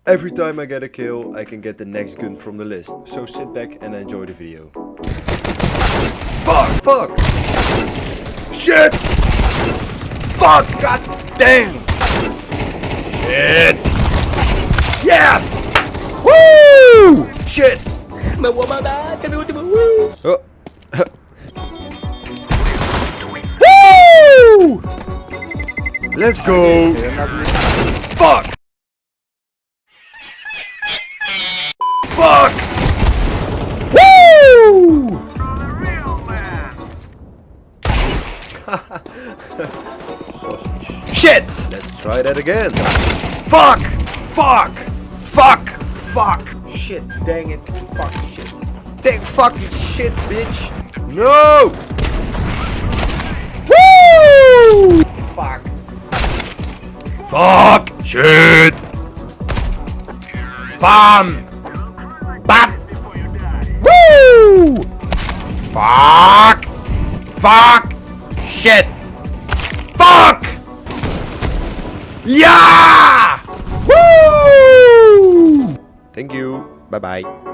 Every time I get a kill, I can get the next gun from the list. So sit back and enjoy the video. Fuck! Fuck! Shit! Fuck! God damn! Shit! Yes! Woo! Shit! Oh. Woo! Let's go! Fuck! Fuck! Woo! Sausage. Shit! Let's try that again. Fuck! Fuck! Fuck! Fuck! Shit! Dang it! Fuck! Shit! Dang fucking shit, bitch! No! Woo! Fuck! Fuck! Shit! Bam! Bam! Woo! Fuck! Fuck! Shit! Fuck! Yeah! Woo! Thank you. Bye bye.